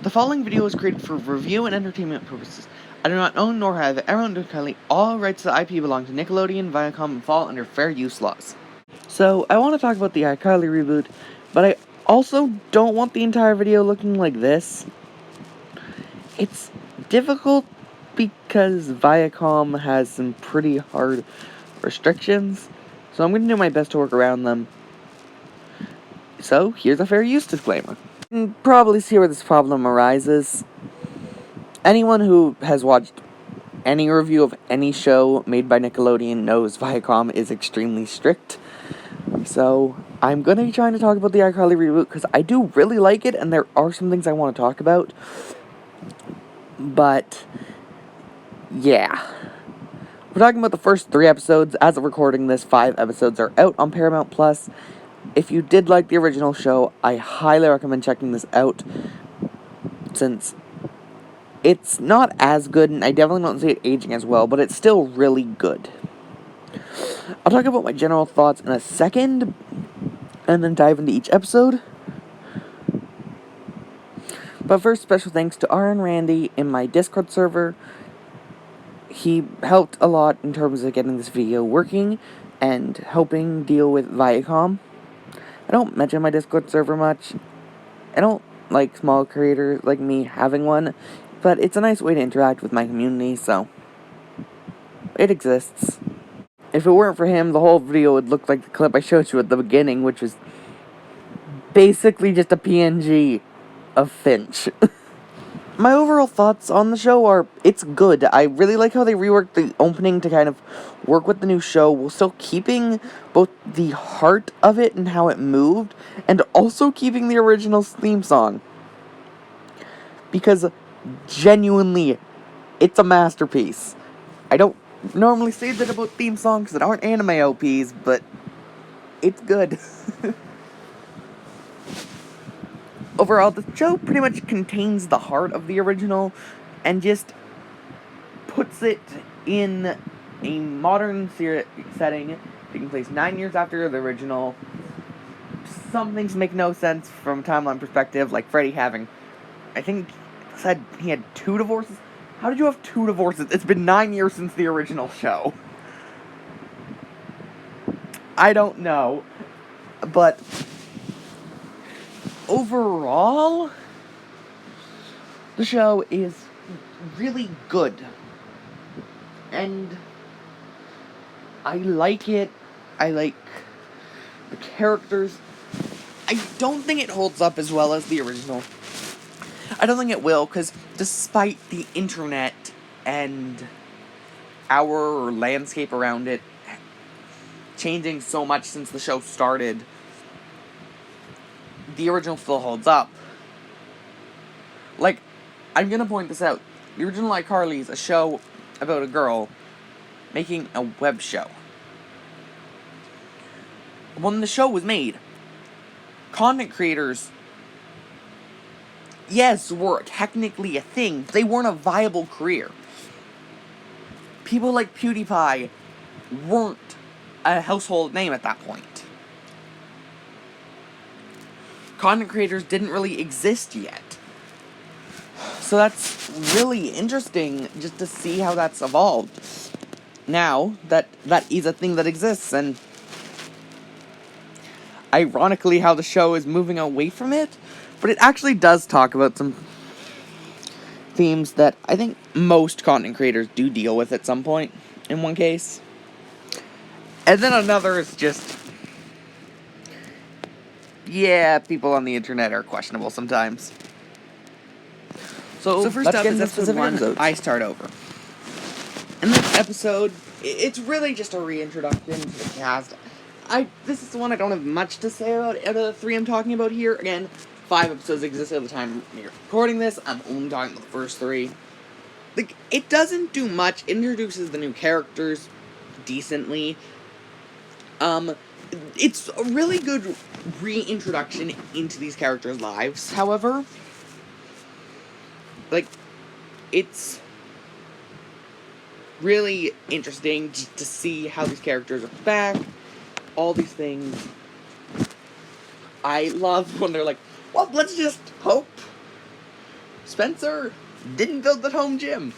The following video was created for review and entertainment purposes. I do not own nor have ever owned Untitled. All rights to the IP belong to Nickelodeon, Viacom, and fall under fair use laws. So, I want to talk about the iCarly reboot, but I also don't want the entire video looking like this. It's difficult because Viacom has some pretty hard restrictions, so I'm going to do my best to work around them. So, here's a fair use disclaimer. You can probably see where this problem arises. Anyone who has watched any review of any show made by Nickelodeon knows Viacom is extremely strict. So, I'm going to be trying to talk about the iCarly reboot because I do really like it and there are some things I want to talk about. But, yeah. We're talking about the first 3 episodes. As of recording this, 5 episodes are out on Paramount Plus. If you did like the original show, I highly recommend checking this out, since it's not as good, and I definitely don't see it aging as well, but it's still really good. I'll talk about my general thoughts in a second, and then dive into each episode. But first, special thanks to R and Randy in my Discord server. He helped a lot in terms of getting this video working, and helping deal with Viacom. I don't mention my Discord server much. I don't like small creators like me having one, but it's a nice way to interact with my community, so it exists. If it weren't for him, the whole video would look like the clip I showed you at the beginning, which was basically just a PNG of Finch. My overall thoughts on the show are, it's good. I really like how they reworked the opening to kind of work with the new show, while still keeping both the heart of it and how it moved, and also keeping the original theme song. Because, genuinely, it's a masterpiece. I don't normally say that about theme songs that aren't anime OPs, but it's good. Overall, the show pretty much contains the heart of the original, and just puts it in a modern setting, taking place 9 years after the original. Some things make no sense from a timeline perspective, like Freddy having, I think, said he had 2 divorces. How did you have 2 divorces? It's been 9 years since the original show. I don't know, but overall, the show is really good, and I like it. I like the characters. I don't think it holds up as well as the original. I don't think it will, because despite the internet and our landscape around it changing so much since the show started, the original still holds up. Like, I'm gonna point this out. The original iCarly is a show about a girl making a web show. When the show was made, content creators, yes, were technically a thing, but they weren't a viable career. People like PewDiePie weren't a household name at that point. Content creators didn't really exist yet. So that's really interesting just to see how that's evolved. Now that is a thing that exists, and ironically how the show is moving away from it, but it actually does talk about some themes that I think most content creators do deal with at some point, in one case. And then another is just, yeah, people on the internet are questionable sometimes. So first up is episode 1, I Start Over. In this episode, it's really just a reintroduction to the cast. This is the one I don't have much to say about out of the 3 I'm talking about here. Again, 5 episodes exist at the time we're recording this. I'm only talking about the first 3. Like, it doesn't do much. It introduces the new characters decently. It's a really good reintroduction into these characters' lives, however. Like, it's really interesting to see how these characters are back, all these things. I love when they're like, well, let's just hope Spencer didn't build the home gym.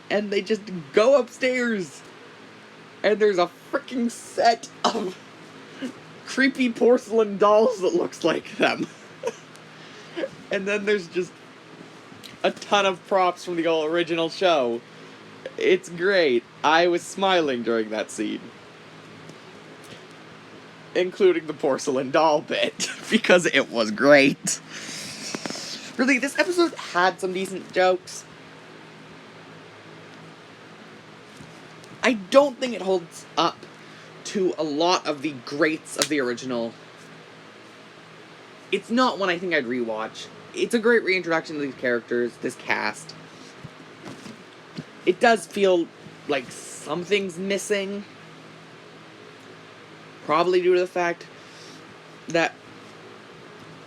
And they just go upstairs. And there's a freaking set of creepy porcelain dolls that looks like them. And then there's just a ton of props from the original show. It's great. I was smiling during that scene. Including the porcelain doll bit, because it was great. Really, this episode had some decent jokes. I don't think it holds up to a lot of the greats of the original. It's not one I think I'd rewatch. It's a great reintroduction to these characters, this cast. It does feel like something's missing. Probably due to the fact that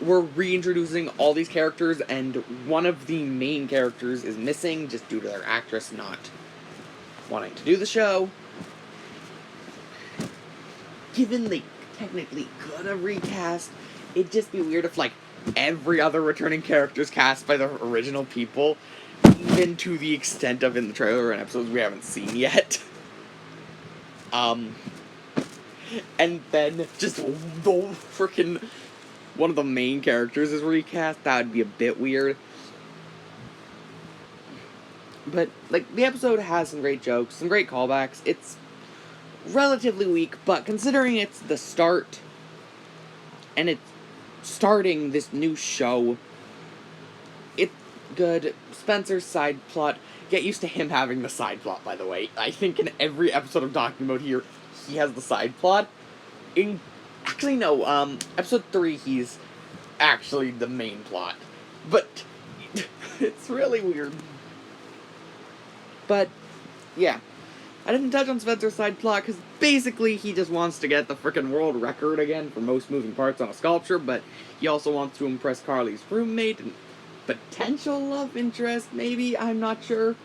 we're reintroducing all these characters and one of the main characters is missing just due to their actress not wanting to do the show. Given they technically could have recast, it'd just be weird if, like, every other returning character is cast by the original people, even to the extent of in the trailer and episodes we haven't seen yet. And then just the freaking one of the main characters is recast. That would be a bit weird. But, like, the episode has some great jokes, some great callbacks. It's relatively weak, but considering it's the start, and it's starting this new show, it's good. Spencer's side plot, get used to him having the side plot, by the way. I think in every episode of Docking Mode here, he has the side plot. Actually, no, episode 3, he's actually the main plot. But, it's really weird. But, yeah. I didn't touch on Spencer's side plot, because basically he just wants to get the frickin' world record again for most moving parts on a sculpture, but he also wants to impress Carly's roommate and potential love interest, maybe? I'm not sure.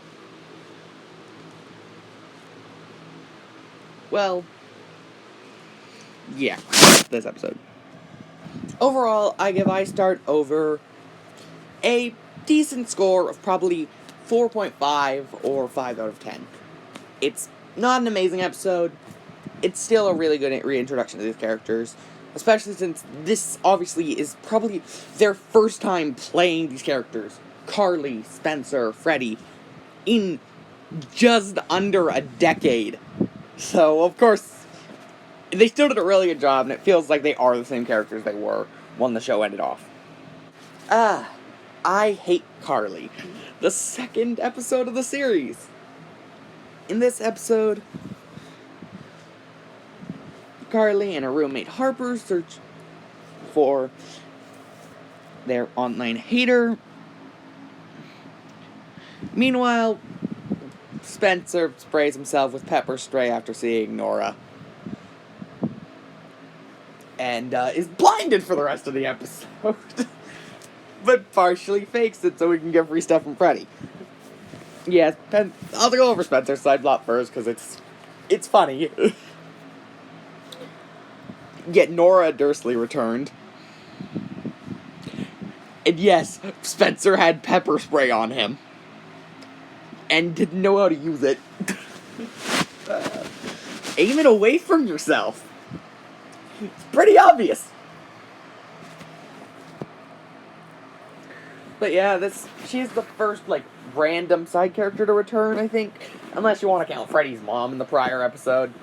Well, yeah, this episode. Overall, I give iStart over a decent score of probably 4.5 or 5 out of 10. It's not an amazing episode. It's still a really good reintroduction to these characters, especially since this obviously is probably their first time playing these characters. Carly, Spencer, Freddy, in just under a decade. So, of course, they still did a really good job, and it feels like they are the same characters they were when the show ended off. I Hate Carly, the second episode of the series. In this episode, Carly and her roommate Harper search for their online hater. Meanwhile, Spencer sprays himself with pepper spray after seeing Nora. And is blinded for the rest of the episode. But partially fakes it so we can get free stuff from Freddy. Yeah, I'll go over Spencer's side plot first, because it's funny. Yet Nora Dursley returned. And yes, Spencer had pepper spray on him. And didn't know how to use it. Aim it away from yourself. It's pretty obvious. But yeah, she's the first, like, random side character to return, I think. Unless you want to count Freddy's mom in the prior episode.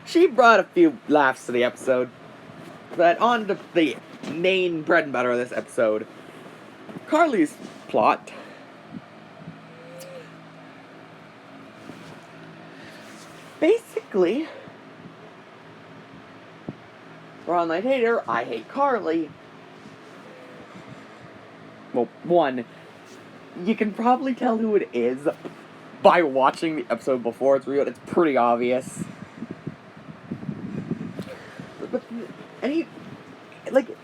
She brought a few laughs to the episode. But on to the main bread and butter of this episode. Carly's plot. Basically, for Online Hater, I Hate Carly. Well, one, you can probably tell who it is by watching the episode before it's real. It's pretty obvious. But the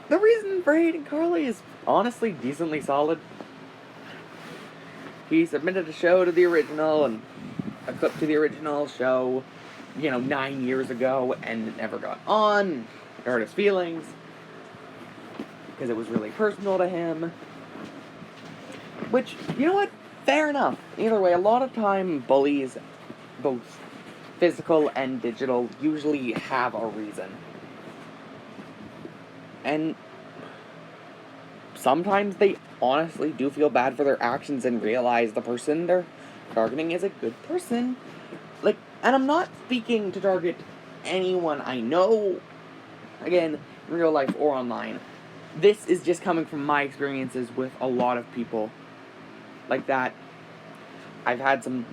reason for hating Carly is honestly decently solid. He submitted a show to the original and a clip to the original show, 9 years ago, and it never got on. It hurt his feelings. because it was really personal to him. Which, you know what? Fair enough. Either way, a lot of time bullies, both physical and digital, usually have a reason. And sometimes they honestly do feel bad for their actions and realize the person they're targeting is a good person. Like, and I'm not speaking to target anyone I know, again, in real life or online. This is just coming from my experiences with a lot of people like that. I've had some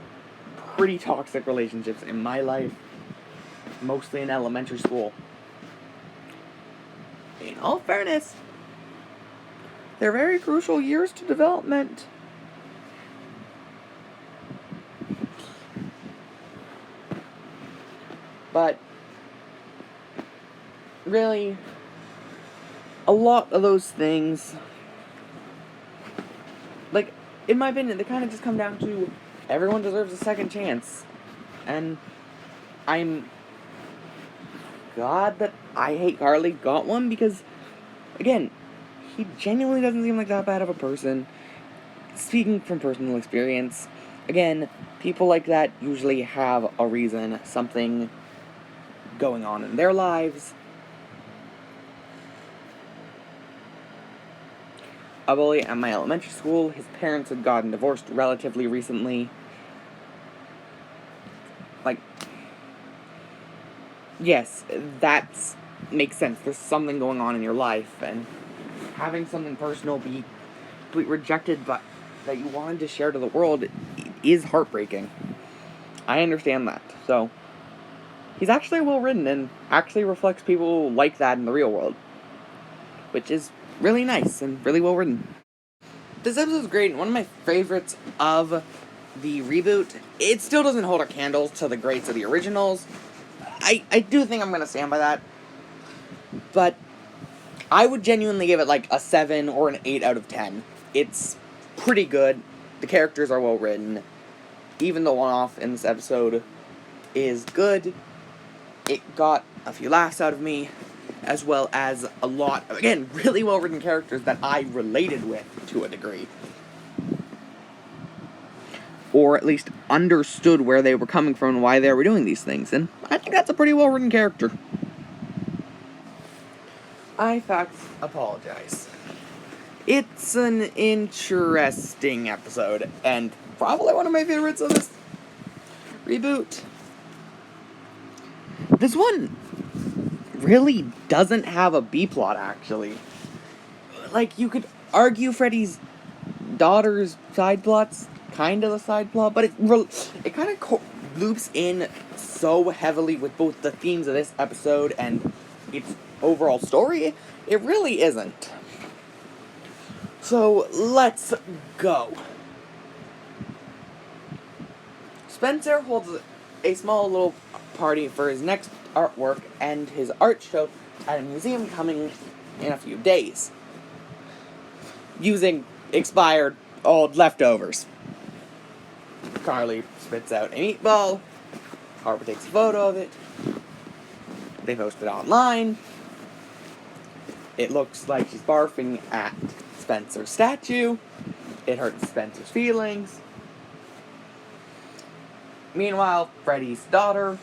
pretty toxic relationships in my life, mostly in elementary school. In all fairness, they're very crucial years to development. But really, a lot of those things, like, in my opinion, they kind of just come down to everyone deserves a second chance. And I'm glad that iCarly got one, because, again, he genuinely doesn't seem like that bad of a person. Speaking from personal experience, again, people like that usually have a reason, something going on in their lives. A bully at my elementary school, his parents had gotten divorced relatively recently. Like, yes, that makes sense. There's something going on in your life, and having something personal be completely rejected but that you wanted to share to the world is heartbreaking. I understand that. So, he's actually well written and actually reflects people like that in the real world, which is really nice and really well written. This episode's great, and one of my favorites of the reboot. It still doesn't hold a candle to the greats of the originals. I do think I'm going to stand by that. But I would genuinely give it like a 7 or an 8 out of 10. It's pretty good. The characters are well written. Even the one-off in this episode is good. It got a few laughs out of me, as well as a lot of, again, really well-written characters that I related with to a degree. Or at least understood where they were coming from and why they were doing these things. And I think that's a pretty well-written character. I, fact, apologize. It's an interesting episode, and probably one of my favorites of this reboot. This one really doesn't have a B-plot, actually. Like, you could argue Freddy's daughter's side plot's kind of the side plot, but it kind of loops in so heavily with both the themes of this episode and its overall story. It really isn't. So, let's go. Spencer holds a small little party for his next artwork and his art show at a museum coming in a few days, using expired old leftovers. Carly spits out a meatball. Harper takes a photo of it. They post it online. It looks like she's barfing at Spencer's statue. It hurts Spencer's feelings. Meanwhile, Freddy's daughter,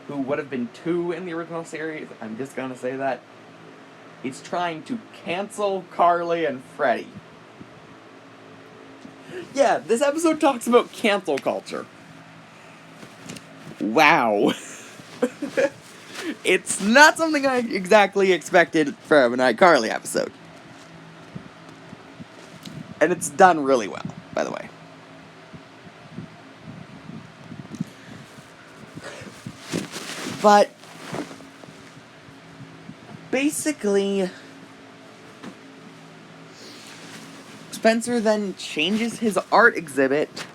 who would have been 2 in the original series, I'm just gonna say that, is trying to cancel Carly and Freddy. Yeah, this episode talks about cancel culture. Wow. It's not something I exactly expected from an iCarly episode. And it's done really well, by the way. But basically, Spencer then changes his art exhibit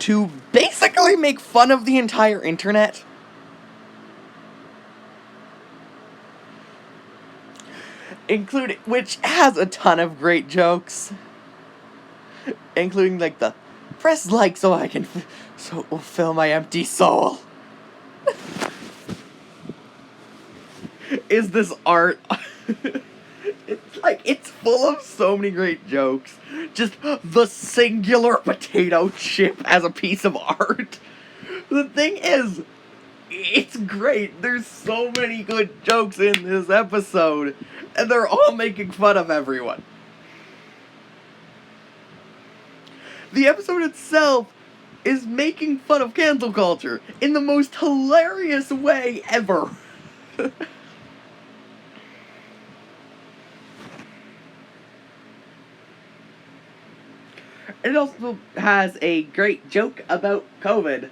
to basically make fun of the entire internet. Which has a ton of great jokes. Including, like, the press like so I can so it will fill my empty soul. is this art. It's full of so many great jokes. Just the singular potato chip as a piece of art. The thing is, it's great. There's so many good jokes in this episode, and they're all making fun of everyone. The episode itself is making fun of cancel culture in the most hilarious way ever. It also has a great joke about COVID.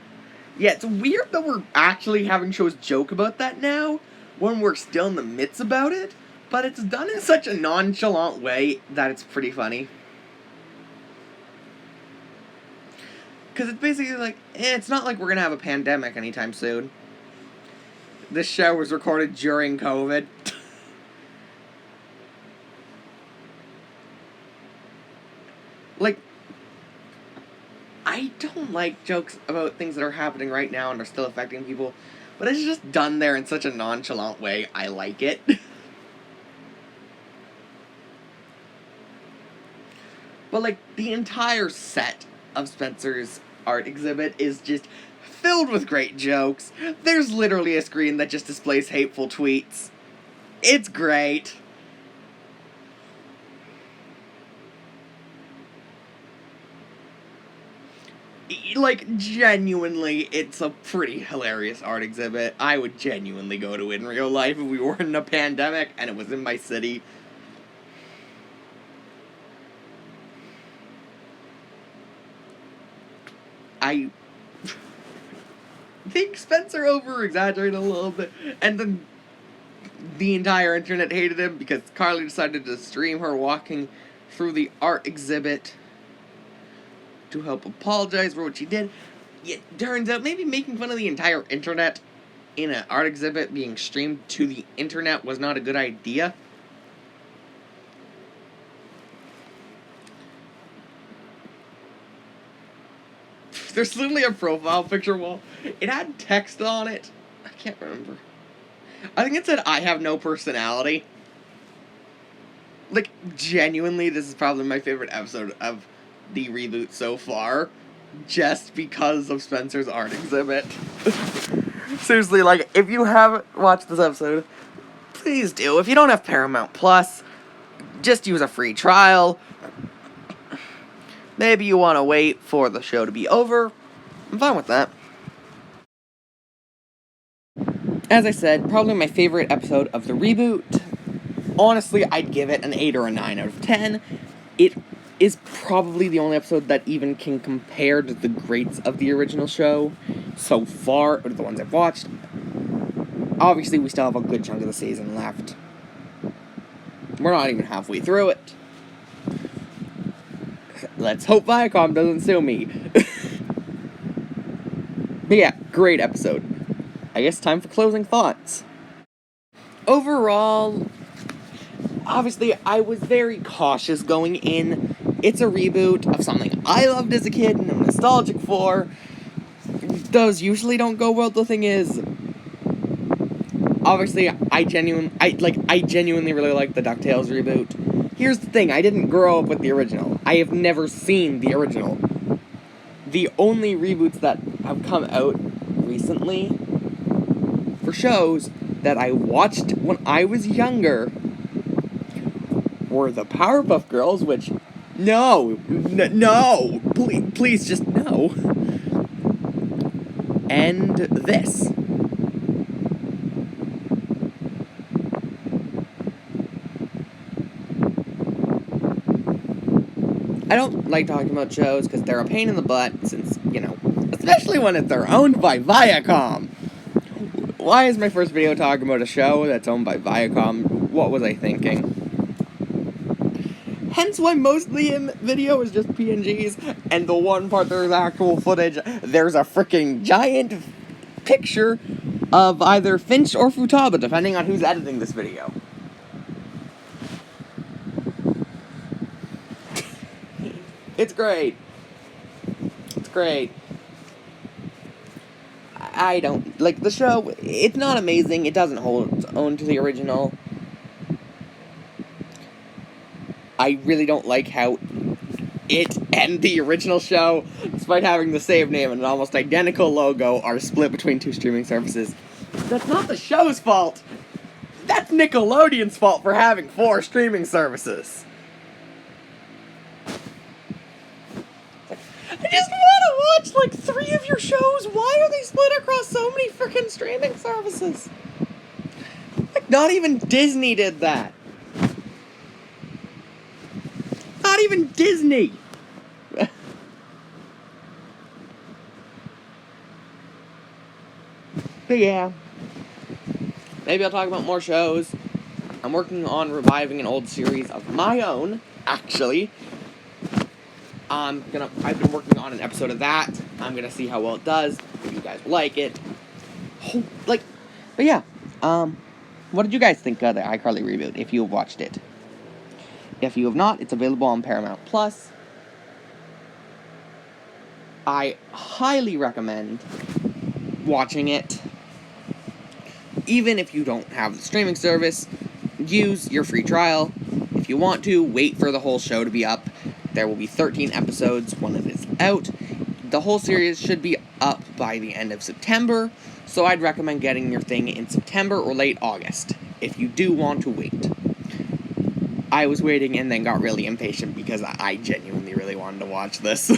Yeah, it's weird that we're actually having shows joke about that now, when we're still in the midst about it, but it's done in such a nonchalant way that it's pretty funny. Because it's basically like, it's not like we're gonna have a pandemic anytime soon. This show was recorded during COVID. Like, I don't like jokes about things that are happening right now and are still affecting people, but it's just done there in such a nonchalant way. I like it. But, like, the entire set of Spencer's art exhibit is just filled with great jokes. There's literally a screen that just displays hateful tweets. It's great. Like, genuinely, it's a pretty hilarious art exhibit. I would genuinely go to it in real life if we were in a pandemic and it was in my city. I think Spencer over-exaggerated a little bit, and then the entire internet hated him because Carly decided to stream her walking through the art exhibit to help apologize for what she did. It turns out maybe making fun of the entire internet in an art exhibit being streamed to the internet was not a good idea. There's literally a profile picture wall. It had text on it. I can't remember. I think it said, "I have no personality." Like, genuinely, this is probably my favorite episode of the reboot so far, just because of Spencer's art exhibit. Seriously, like, if you haven't watched this episode, please do. If you don't have Paramount Plus, just use a free trial. Maybe you want to wait for the show to be over. I'm fine with that. As I said, probably my favorite episode of the reboot. Honestly, I'd give it an 8 or a 9 out of 10. It is probably the only episode that even can compare to the greats of the original show so far, or the ones I've watched. Obviously, we still have a good chunk of the season left. We're not even halfway through it. Let's hope Viacom doesn't sue me. But yeah, great episode. I guess time for closing thoughts. Overall, obviously, I was very cautious going in. It's a reboot of something I loved as a kid and I'm nostalgic for. Those usually don't go well. The thing is, obviously, I genuinely really like the DuckTales reboot. Here's the thing, I didn't grow up with the original. I have never seen the original. The only reboots that have come out recently for shows that I watched when I was younger were the Powerpuff Girls, which, no, please just no. And this. I don't like talking about shows because they're a pain in the butt since, especially when they're owned by Viacom. Why is my first video talking about a show that's owned by Viacom? What was I thinking? Hence why most of the video is just PNGs, and the one part there's actual footage, there's a freaking giant picture of either Finch or Futaba, depending on who's editing this video. It's great. It's great. I don't like the show. It's not amazing. It doesn't hold its own to the original. I really don't like how it and the original show, despite having the same name and an almost identical logo, are split between two streaming services. That's not the show's fault. That's Nickelodeon's fault for having 4 streaming services. I just want to watch like 3 of your shows. Why are they split across so many freaking streaming services? Like, not even Disney did that. Not even Disney. But yeah. Maybe I'll talk about more shows. I'm working on reviving an old series of my own, actually. I've been working on an episode of that. I'm gonna see how well it does, if you guys like it. But yeah. What did you guys think of the iCarly reboot, if you have watched it? If you have not, it's available on Paramount Plus. I highly recommend watching it. Even if you don't have the streaming service, use your free trial. If you want to, wait for the whole show to be up. There will be 13 episodes when it is out. The whole series should be up by the end of September, so I'd recommend getting your thing in September or late August, if you do want to wait. I was waiting and then got really impatient because I genuinely really wanted to watch this.